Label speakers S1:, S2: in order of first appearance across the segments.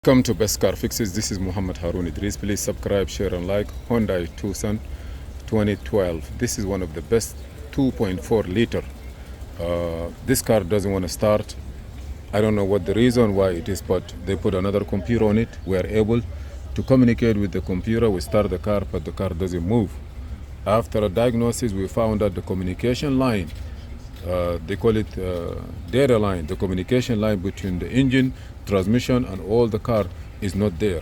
S1: Welcome to Best Car Fixes. This is Muhammad Harun Idris. Please subscribe, share and like. Hundai Tucson 2012. This is one of the best 2.4 liter. This car doesn't want to start. I don't know what the reason why it is, but they put another computer on it. We are able to communicate with the computer. We start the car, but the car doesn't move. After a diagnosis, we found that the communication line, they call it data line, the communication line between the engine, transmission and all the car is not there.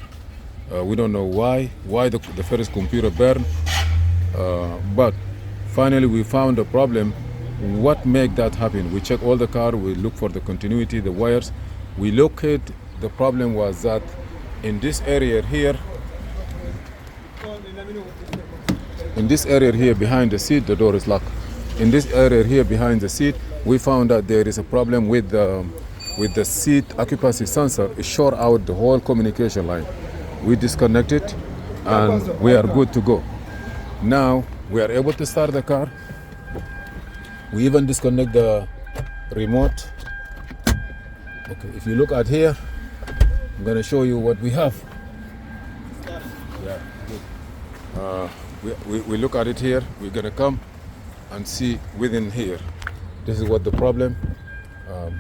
S1: We don't know why the first computer burned, but finally we found a problem. What make that happen? We check all the car, we look for the continuity, the wires. We locate the problem was that in this area here, behind the seat, the door is locked. In this area here behind the seat, we found that there is a problem with the seat occupancy sensor. It short out the whole communication line. We disconnect it and we are good to go. Now we are able to start the car. We even disconnect the remote. Okay, if you look at here, I'm going to show you what we have. Yeah, good. We look at it here. We're going to come and see within here. This is what the problem.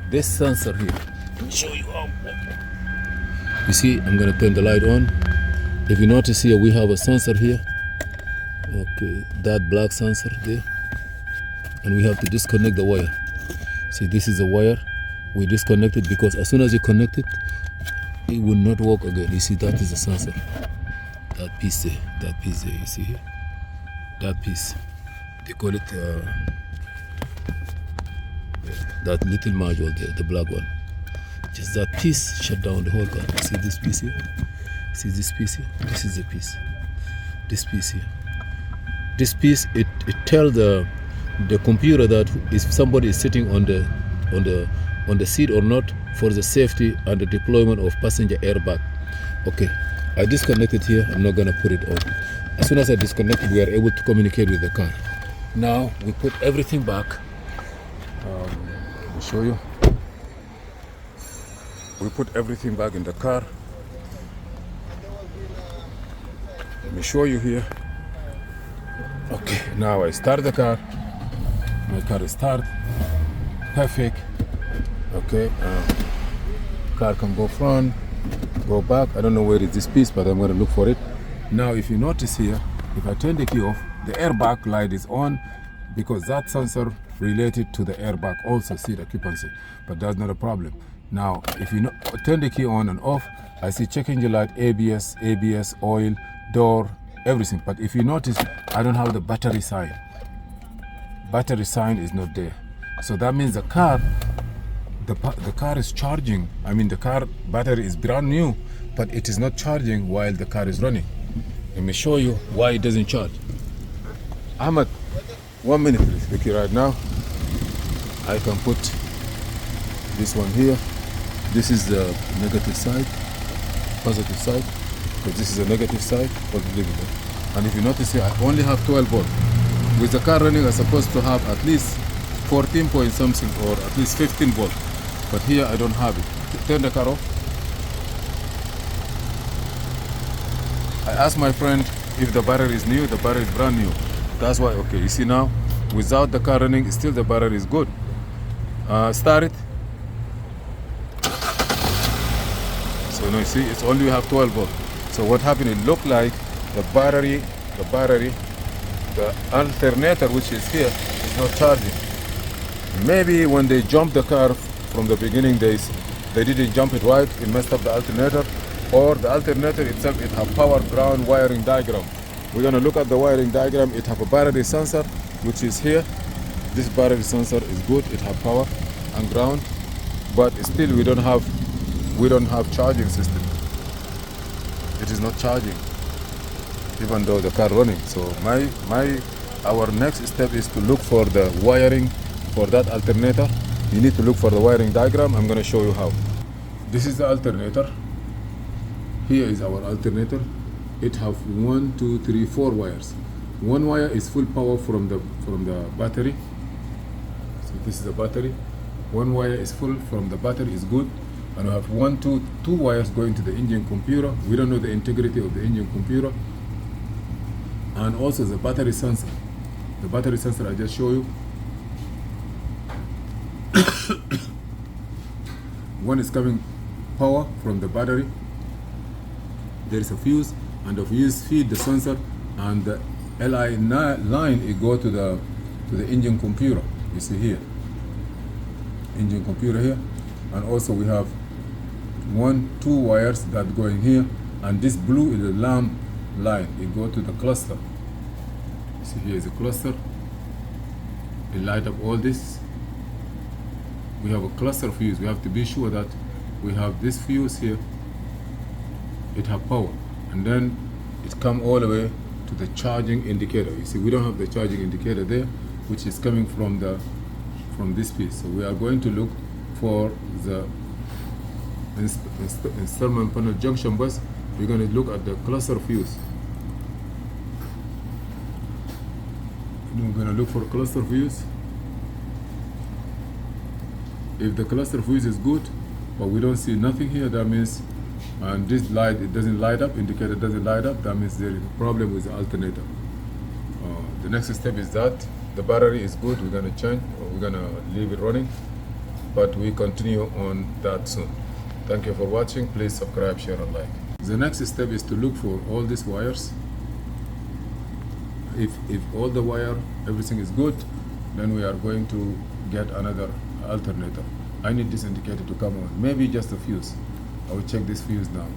S1: This sensor here. Let me show you how. You see, I'm going to turn the light on. If you notice here, we have a sensor here. Okay, that black sensor there. And we have to disconnect the wire. See, this is the wire. We disconnect it because as soon as you connect it, it will not work again. You see, that is the sensor. That piece there, you see here? That piece. They call it that little module there, the black one. Just that piece shut down the whole car. See this piece here? See this piece here? This is the piece. This piece here. This piece, it tells the computer that if somebody is sitting on the seat or not, for the safety and the deployment of passenger airbag. Okay, I disconnected here. I'm not gonna put it on. As soon as I disconnect it, we are able to communicate with the car. Now we put everything back. I'll show you. We put everything back in the car. Let me show you here. Okay, now I start the car. My car is started. Perfect. Okay, car can go front, go back. I don't know where is this piece, but I'm going to look for it. Now, if you notice here, if I turn the key off, the airbag light is on because that sensor related to the airbag also seat occupancy, but that's not a problem. Now, if you turn the key on and off, I see check engine light, ABS, oil, door, everything. But if you notice, I don't have the battery sign. Battery sign is not there. So that means the car is charging. I mean, the car battery is brand new, but it is not charging while the car is running. Let me show you why it doesn't charge. Ahmed, 1 minute please. Okay, right now, I can put this one here. This is the negative side, positive side, because this is the negative side, positive. And if you notice here, I only have 12 volts. With the car running, I'm supposed to have at least 14 point something or at least 15 volts. But here I don't have it. Turn the car off. I asked my friend if the battery is new. The battery is brand new. That's why, okay, you see now, without the car running, still the battery is good. Start it. So now you see, it's only we have 12 volts. So what happened, it looked like the alternator, which is here, is not charging. Maybe when they jumped the car from the beginning days, they didn't jump it right, it messed up the alternator, or the alternator itself, it have power ground wiring diagram. We're gonna look at the wiring diagram. It have a battery sensor, which is here. This battery sensor is good, it have power and ground, but still we don't have charging system. It is not charging, even though the car running. So our next step is to look for the wiring for that alternator. You need to look for the wiring diagram. I'm going to show you how. This is the alternator. Here is our alternator. It have 1, 2, 3, 4 wires. One wire is full power from the battery. So this is the battery. One wire is full from the battery, is good. and we have two wires going to the engine computer. We don't know the integrity of the engine computer. And also the battery sensor. The battery sensor I just show you. One is coming power from the battery. There is a fuse, and the fuse feed the sensor, and the LI line it go to the engine computer. You see here, engine computer here, and also we have two wires that go in here, and this blue is the lamp line. It go to the cluster. See here is a cluster. It light up all this. We have a cluster fuse. We have to be sure that we have this fuse here. It have power, and then it come all the way to the charging indicator. You see, we don't have the charging indicator there, which is coming from this piece. So we are going to look for the instrument panel junction bus. We're going to look at the cluster fuse. We're going to look for cluster fuse. If the cluster fuse is good, but we don't see nothing here, that means, and this light, it doesn't light up, indicator doesn't light up, that means there is a problem with the alternator. The next step is that the battery is good. We're going to change, or we're going to leave it running, but we continue on that soon. Thank you for watching. Please subscribe, share, and like. The next step is to look for all these wires. If all the wire, everything is good, then we are going to get another alternator. I need this indicator to come on, maybe just a fuse. I will check this fuse now.